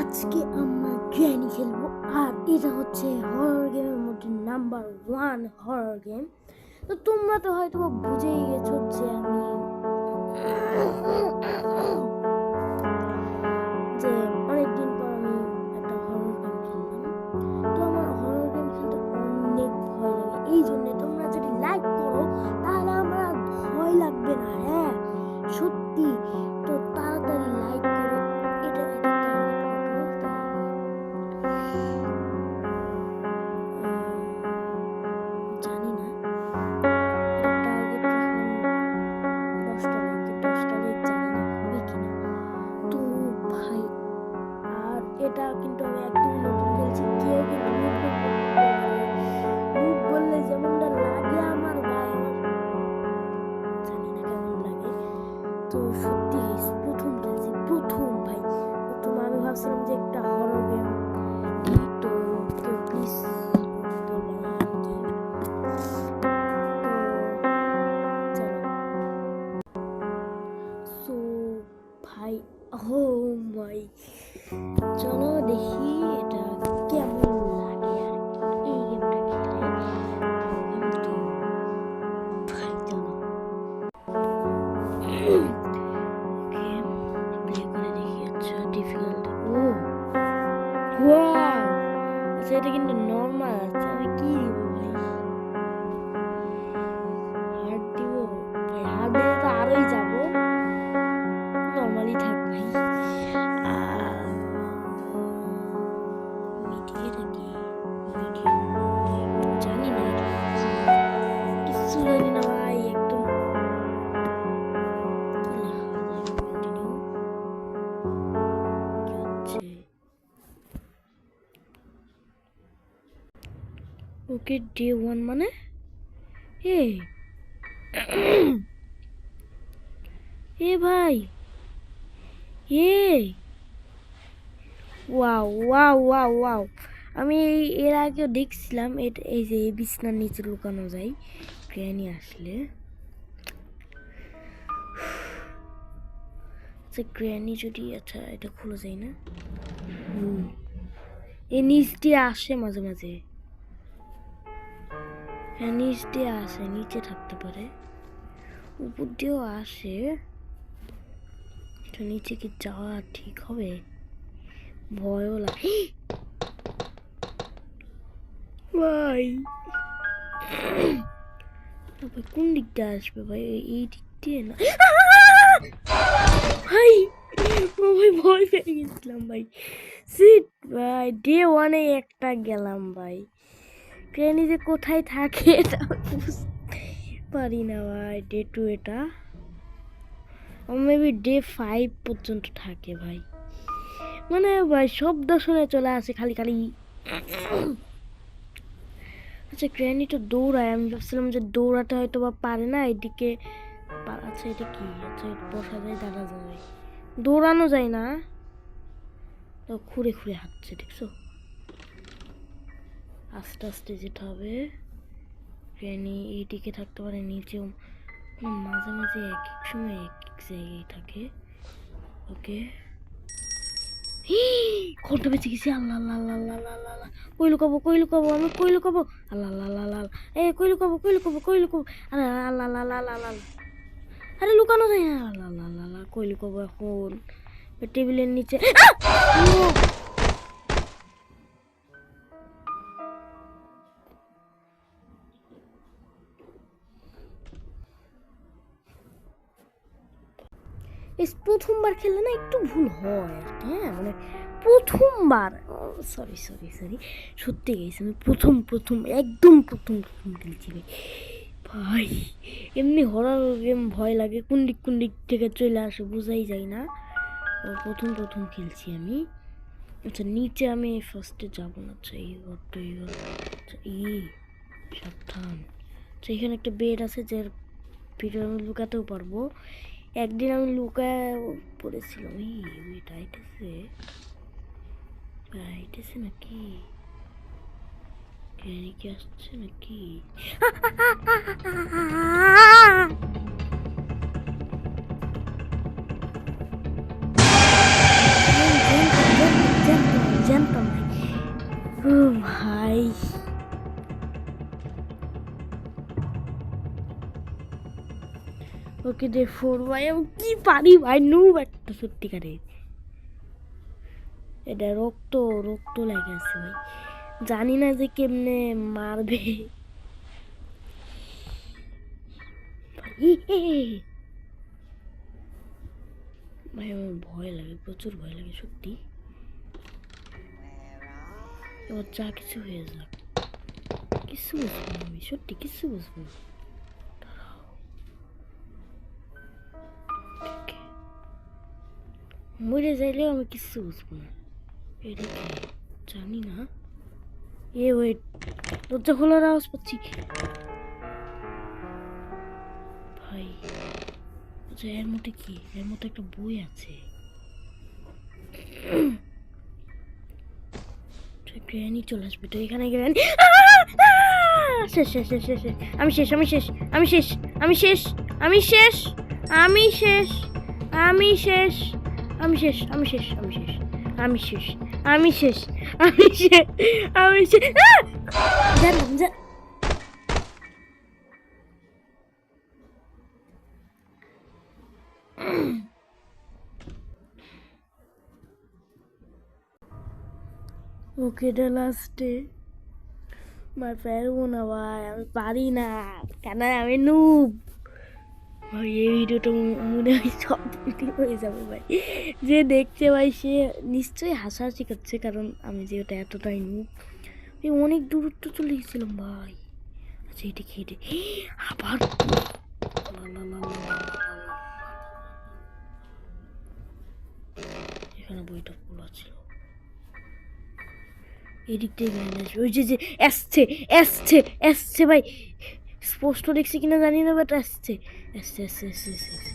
আজকে আমরা গ্র্যানি খেলবো আর এটা হচ্ছে হরর গেমের মধ্যে নাম্বার 1 হরর গেম। তো তোমরা তো হয়তো বুঝেই গেছো যে আমি যে অনেকদিন পর আমি একটা হরর গেম খেললাম। তো আমার হরর গেম খেলতে অনেক ভয় লাগে, এই জন্য তোমরা যদি লাইক করো তাহলে আমার আর ভয় লাগবে না। হ্যাঁ সত্যি, তো তাড়াতাড়ি লাইক করো। এটা একটা টার্গেট করবো, জানি না এটা টার্গেট রাখলাম 10টা লাইক, 10টা লাইক জানি না হবে কিনা। তো ভাই, আর এটা কিন্তু আমি একদমই নতুন খেলছি, কেউ কিন্তু মুখ বললে যেমনটা লাগে আমার ভাই, আমার জানি না কেমন লাগে। তো সত্যি প্রথম খেলছি, প্রথম ভাই প্রথম। আমি ভাবছিলাম যে একটা হরর গেম, তো কেউ প্লিজ বলবো না আর কি। সো ভাই, ও মাই, চলো দেখি এটা কেমন লাগে আর কি এই গেমটা খেলে। কিন্তু ভাই চলো গেম প্লে করে দেখি। আচ্ছা ডিফিকাল্ট, ও ওয়াও, আচ্ছা এটা কিন্তু নর্মাল আছে। আমি কি দিব ভাই, হার্ড দিব ভাই? হার্ড দিলে তো আরোই যাবো, নর্মালি থাক ভাই। মিডিয়া নাকি মিডিয়াম, জানি না, কিছু জানি না ভাই একদম। কি লেখা যায়? কন্টিনিউ কি হচ্ছে? ওকে ডে 1 মানে এ এ ভাই এ ওয়াও ওয়াও ওয়াও ওয়াও, আমি এর আগেও দেখছিলাম এই যে বিছনার নিচে লুকানো যায় গ্র্যানি আসলে। আচ্ছা গ্র্যানি যদি, আচ্ছা এটা খোলা যায় না, এই নিচ দিয়ে আসে মাঝে মাঝে। হ্যাঁ নিচ দিয়ে আসে, নিচে থাকতে পারে, উপর দিয়েও আসে। তো নিচে কি যাওয়া ঠিক হবে? ভয়ও লাগে ভাই। ভাই কোন দিক দিয়ে আসবে ভাই? এই দিক দিয়ে না ভাই, ও ভাই ভয় পেয়ে গেছিলাম ভাই। সিট ভাই, ডে 1-এ একটা গেলাম ভাই। ট্রেনে যে কোথায় থাকে এটা বুঝতে পারি না ভাই। ডে 2 এটা, মেবি ডে 5 পর্যন্ত থাকে ভাই। মানে ভাই শব্দ শুনে চলে আসে খালি খালি। আচ্ছা গ্র্যানি তো দৌড়ায়, আমি ভাবছিলাম যে দৌড়াতে হয়তো বা পারে না এদিকে। আচ্ছা এটা কি? আচ্ছা বসা যায়, দাঁড়া যায়, দৌড়ানো যায় না, তো খুঁড়ে খুঁড়ে হাঁটছে, দেখছো? আস্তে আস্তে যেতে হবে। গ্র্যানি এইদিকে থাকতে পারে, নিচেও মাঝে মাঝে এক এক সময় এক এক জায়গায় থাকে। ওকে ঘন্টা বেঁচে গেছি। আল্লাহ আল্লাহ আল্লাহ আল্লাহ আল্লাহ আল্লাহ, কই লুকাবো কই লুকাবো, আমি কই লুকাবো? আল্লাহ আল্লাহ আল্লাহ আল্লাহ, এ কই লুকাবো কই লুকাবো কই লুকাবো? আল্লাহ আল্লাহ আল্লাহ আল্লাহ আল্লাহ, আরে লুকানো যায় না। আল্লাহ আল্লাহ আল্লাহ আল্লাহ, কই লুকাবো এখন? টেবিলের নিচে। এই প্রথমবার খেললে না একটু ভুল হয় আর কি। হ্যাঁ মানে প্রথমবার, সরি সরি সরি, সত্যি গেছি আমি প্রথম একদম প্রথম খেলছি ভাই। ভাই এমনি হরর গেম ভয় লাগে, কোন দিক থেকে চলে আসে বোঝাই যায় না। প্রথম খেলছি আমি। আচ্ছা নিচে আমি ফার্স্টে যাবো না। আচ্ছা এই ঘরটা, এই ঘর, আচ্ছা এই সাবধান। আচ্ছা এখানে একটা বেড আছে যার ভিতরে আমি লুকাতেও পারবো। একদিন আমি লুকায় পড়েছিলাম। এটা আইতেছে আইতেছে নাকি? গ্র্যানি কি আসছে নাকি? ওকে দে 4 ভাই, আমি কি পারি ভাই, নুব একটা সত্যিকারে। এটা রক্ত রক্ত লেগে আছে ভাই, জানি না যে কেমনে মারবে ভাই। আমার ভয় লাগে, প্রচুর ভয় লাগে সত্যি। এবার যা কিছু হয়ে যাক, কিছু বুঝবো না আমি, সত্যি কিছু বুঝবো না। মরে যাইলেও আমি কিছু বুঝবো না, এটা কি জানি না। এ ওয়েট, দরজা খোলার আওয়াজ পাচ্ছি ভাই। আচ্ছা এর মধ্যে কি, এর মধ্যে একটা বই আছে। গ্র্যানি চলে আসবে তো এখানে, গ্র্যানি শেষ শেষ শেষ শেষ শেষ। আমি শেষ, আমি শেষ, আমি শেষ, আমি শেষ, আমি শেষ, আমি শেষ, আমি শেষ, আমি শেষ, আমি শেষ, আমি শেষ, আমি শেষ, আমি শেষ, আমি শেষ, আমি শেষ। জানলাম যা। ওকে এটা লাস্টে মার পারবো না ভাই, আমি পারি না, কেন আমি নুব ভাই। এই ভিডিওটা মনে হয় সব ভিডিও হয়ে যাবে ভাই, যে দেখছে ভাই সে নিশ্চয়ই হাসাহাসি করছে, কারণ আমি যে ওটা এতটাই নুব। অনেক দূরত্ব চলে গেছিলাম ভাই। আচ্ছা এটা কি, এটা আবার এখানে বইটা খোলা ছিল, এদিক থেকে ওই যে যে আসছে আসছে আসছে ভাই, স্পষ্ট দেখছি কিনা জানি না, বাট আসছে আসছে আসছে আসছে আসছে।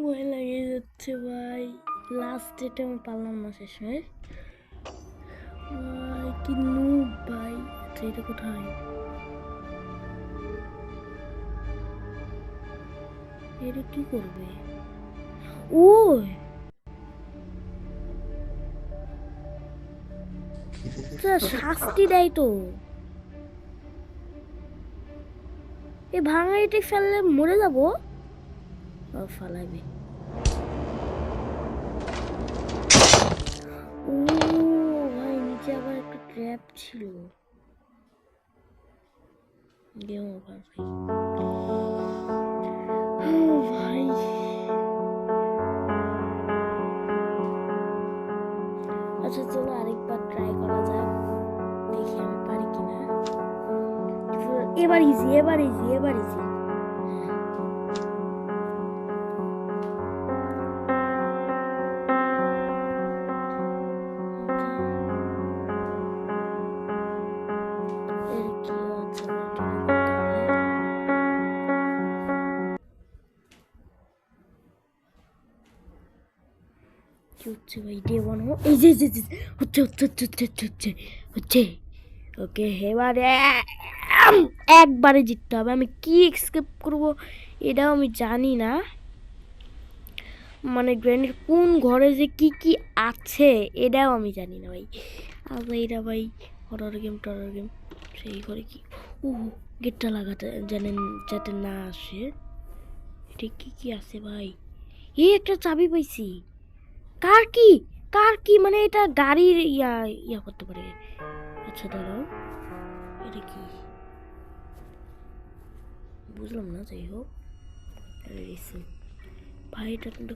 ভয় লাগে যাচ্ছে ভাই, লাস্ট এটা আমি পারলাম না শেষ ভাই। ভাই কি নুব ভাই। আচ্ছা এটা কোথায়, এটা কি করবে? ওই শাস্তি দেয় তো, এ ভাঙা এটি ফেললে মরে যাবো, ফালাইবে। ও ভাই নিচে আবার একটা ট্র্যাপ ছিল, গেম ওভার ভাই। ও ভাই আচ্ছা চলো আরেকবার ট্রাই করা যাক, দেখি আমি পারি কিনা। এবার ইজি, এবার ইজি, এবার ইজি। হচ্ছে ভাই ডে ওয়ান, এই যে হচ্ছে হচ্ছে হচ্ছে হচ্ছে হচ্ছে হচ্ছে ওকে। এবারে একবারে জিততে হবে, আমি কি এক্সকেপ করব এটাও আমি জানি না, মানে গ্র্যানির কোন ঘরে যে কি কি আছে এটাও আমি জানি না ভাই। আচ্ছা এটা ভাই হরর গেম টরর গেম, সেই ঘরে কি, ও গেটটা লাগাতে জানেন যাতে না আসে। এটা কি কি আছে ভাই, এই একটা চাবি পাইছি, কার কি, কার কি, মানে এটা গাড়ির ইয়া ইয়া করতে পারে। আচ্ছা দাঁড়াও, এটা কি বুঝলাম না, যাই হোক ভাই এটা কিন্তু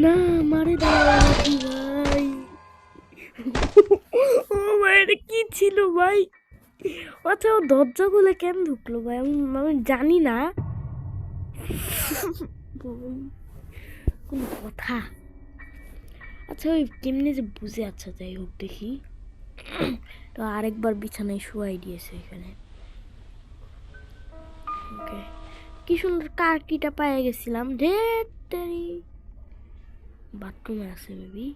না মারে দাঁড়াচ্ছি ভাই। ও ভাই এটা কি ছিল ভাই, আচ্ছা ও দরজা খুলে কেন ঢুকলো ভাই, আমি জানি না কোন কথা। আচ্ছা ওই কেমনি যে বুঝে, আচ্ছা যাই হোক দেখি। তো আরেকবার বিছানায় শুয়াই দিয়েছে এখানে, ওকে কি সুন্দর কার কিটা পায়ে গেছিলাম, ঢের বাথরুমে আছে মেবি,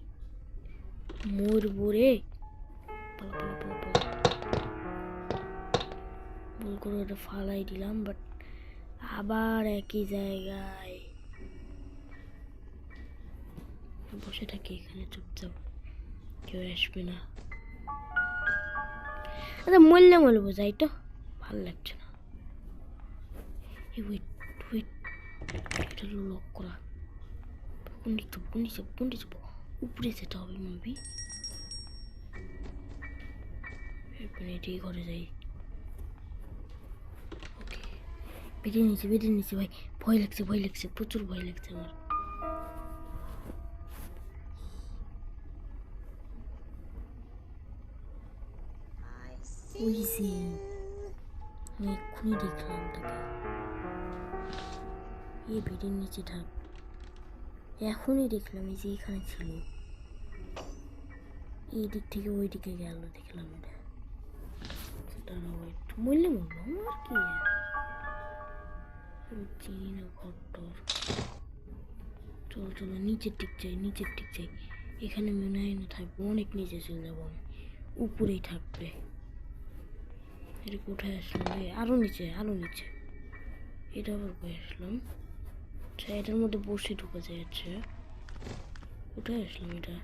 মরবো রে, ভুল করে ওটা ফালাই দিলাম, বাট আবার একই জায়গায় বসে থাকি এখানে চুপচাপ। কেউ আসবে না। আচ্ছা মরলে মরবো, যাই তো, ভালো লাগছে না। ওয়েট ওয়েট, এটা লক করা। কোনটি যাবো উপরে যেতে হবে মুভি। এরপরে এটাই ঘরে যাই। ওকে, বেরিয়ে নিয়েছি ভাই। ভয় লাগছে, প্রচুর ভয় লাগছে আমার। ওই যে আমি এক্ষুনি দেখলাম তাকে। এ বেডের নিচে ঢাক, এখনই দেখলাম এই যে এখানে ছিল, এই দিক থেকে ওই দিকে গেল দেখলাম। এটা মরলে মরলাম আর কি, চিনি না ঘরটর। চলো নিচের দিক যাই। এখানে মনে হয় না থাকবো, অনেক নিচে চলে যাবো আমি, উপরেই থাকবে। এটা কোথায় আসলাম রে? আরো নিচে। এটা আবার কোথায় আসলাম? আচ্ছা এটার মধ্যে বসে ঢুকা যায়। আচ্ছা কোথায় আসলাম এটা?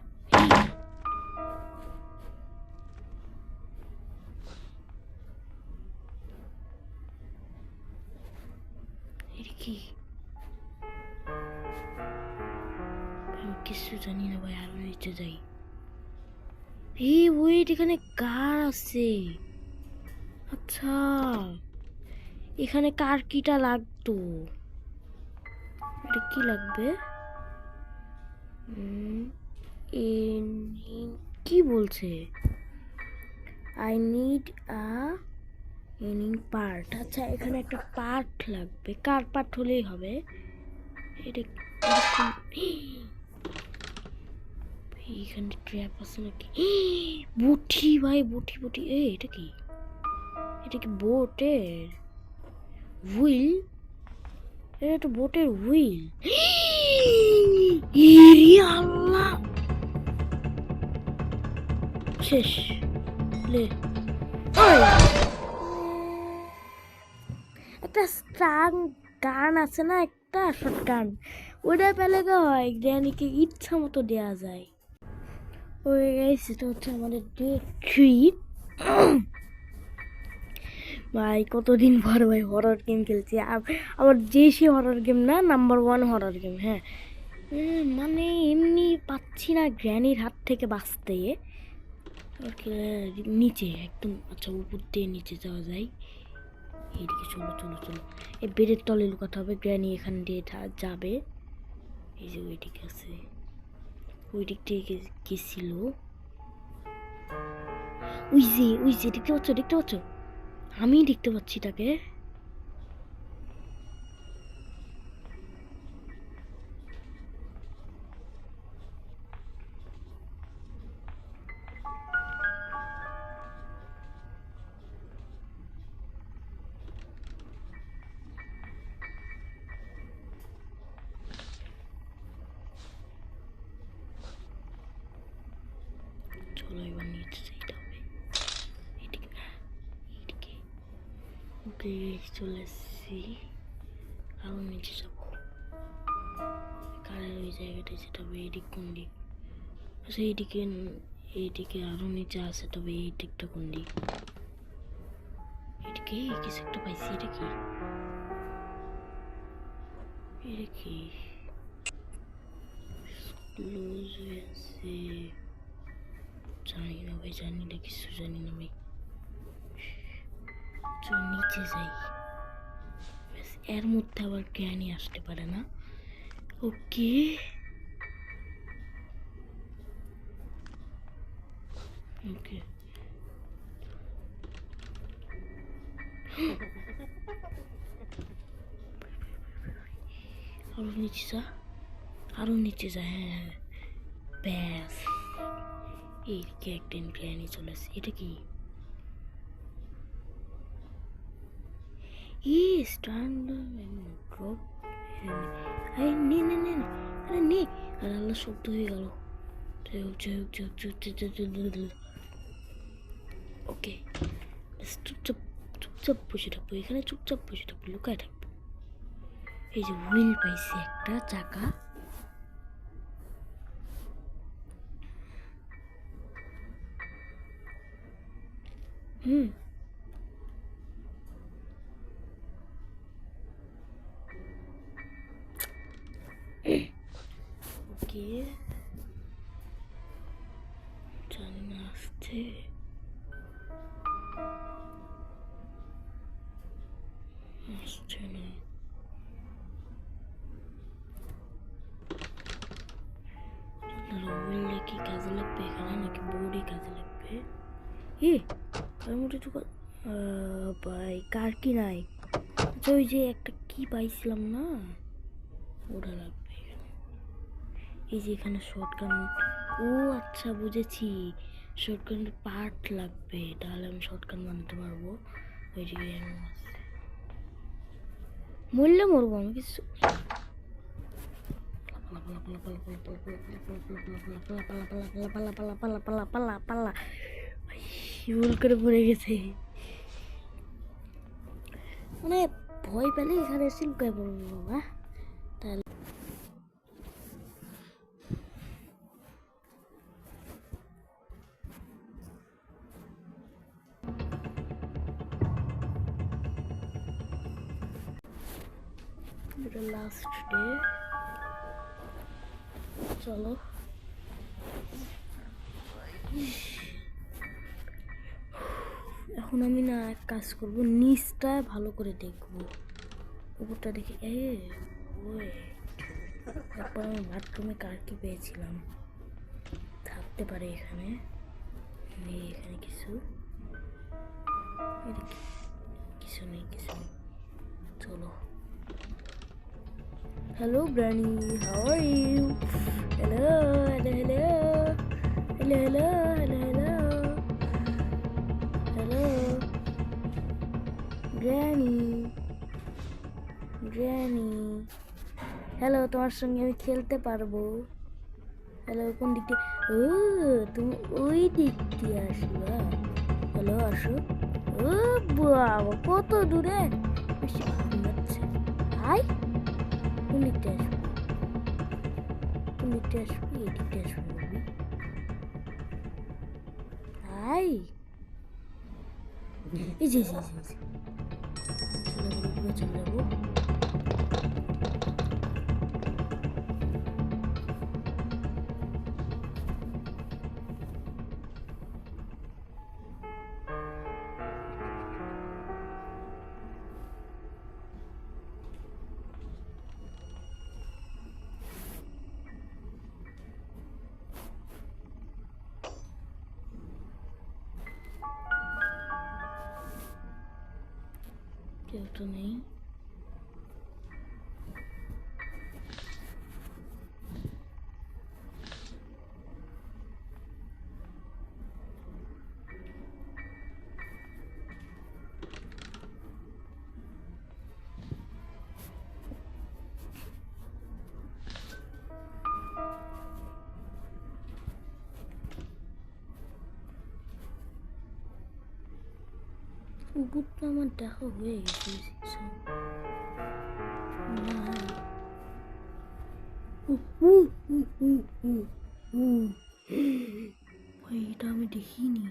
এটা কি? আমি কিছু জানি না ভাই, আরো নিচে যাই। এই ওয়েট, এখানে কার আছে? আচ্ছা এখানে কার কিটা লাগতো? এটা কি লাগবে? কি বলছে? আই নিড আ এনিং পার্ট। আচ্ছা এখানে একটা পার্ট লাগবে, কার পার্ট হলেই হবে। এটা এখানে ট্র্যাপ আছে নাকি? বুটি ভাই, বুটি। এটা কি? বোটের হুইল? এটা তো বোটের হুইল। আল্লাহ, শেষ লে। একটা স্ট্রাং গান আছে না, একটা শর্ট গান, ওটা পেলে তো হয় গ্র্যানিকে ইচ্ছা মতো দেওয়া যায়। ওই গাইস, এটা হচ্ছে আমাদের ডে 3। ভাই কতদিন পর ভাই হরর গেম খেলছি। আমার সে হরর গেম না, নাম্বার 1 হরর গেম। হ্যাঁ মানে এমনি পাচ্ছি না গ্র্যানির হাত থেকে বাঁচতে। নিচে একদম, আচ্ছা উপর দিয়ে নিচে যাওয়া যায়। এইদিকে চলো, এই বেডের তলে লুকাতে হবে। গ্র্যানি এখান দিয়ে যাবে। এই যে ওই দিকে আছে, ওই দিক দিয়ে গেছিল। ওই যে দেখতে পাচ্ছ? আমি দেখতে পাচ্ছি তাকে। চলো এবার নিচে যেতে হবে। এদিকে না, এদিকে। ওকে চলে এসছি, আরো নিচে যাবো। কারের ওই জায়গাটা যেতে হবে। এদিক কোন দিক? আচ্ছা এইদিকে আরো নিচে আছে, তবে এই দিকটা কোন দিক? এদিকে কিছু একটা পাইছি। এটা কি ক্লোজ হয়ে আছে? জানি না ভাই, কিছু জানি না ভাই। চল নিচে যাই। এর মধ্যে আবার গ্র্যানি আসতে পারে না। ওকে আরো নিচে যা। হ্যাঁ ব্যাস, এইদিকে একদিন গ্র্যানি চলে আসছে। এটা কি? আল্লাহ শব্দ হয়ে গেল। ওকে চুপচাপ বসে থাকবো এখানে, লুকায় থাকবো। এই যে হুইল পাইছি, একটা চাকা। হুম ওকে জানি না আসছে আসছে না রবিলে কি কাজে লাগবে এখানে নাকি বোর্ডে কাজে লাগবে তার মধ্যে তো ভাই কার কি নাই আচ্ছা ওই যে একটা কি পাইছিলাম না ওটা লাগবে এই যে এখানে শর্টগান ও আচ্ছা বুঝেছি শর্টগানের পার্ট লাগবে তাহলে আমি শর্টগান বানাতে পারবো ওই যে মরলে মরবো আমি কিছু ভুল করে পড়ে গেছে মানে ভয় পেলে এখানে সিলকায় পড়বো বাবা তাহলে এটা লাস্ট ডে চলো এখন আমি না এক কাজ করবো নিচটা ভালো করে দেখবো উপরটা দেখে ওই তারপর আমি বাথরুমে কার কি পেয়েছিলাম থাকতে পারে এখানে এখানে কিছু কিছু নেই চলো hello granny how are you hello hello hello hello hello hello hello granny hello তোমার সঙ্গে আমি খেলতে পারবো হ্যালো কোন দিক দিয়ে তুমি ওই দিক দিয়ে আসবা হ্যালো আসো ও বাবা কত দূরে বেশি যাচ্ছে হাই কোন দিকটা আসবি এই দিকটা আসবি হাই এই যে চলে যাবো কেউ তো নেই উপরটা আমার দেখা হয়ে গেছে এটা আমি দেখিনি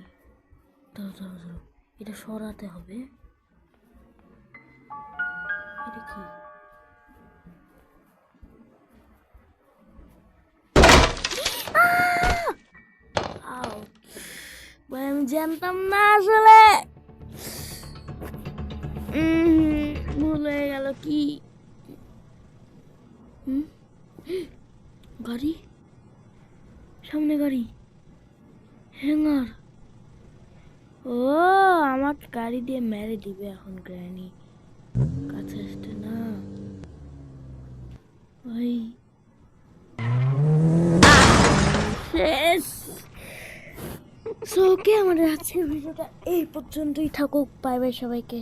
দাঁড়াও এটা সরাতে হবে এটা কি ভাই আমি জানতাম না আসলে ভুল হয়ে গেল কি গাড়ি সামনে গাড়ি হ্যাঙ্গার ও আমাকে গাড়ি দিয়ে মেরে দিবে এখন গ্র্যানি কাছে আসতে না ওই শেষ সো ওকে আমাদের আজকের ভিডিওটা এই পর্যন্তই থাকুক বাই বাই সবাইকে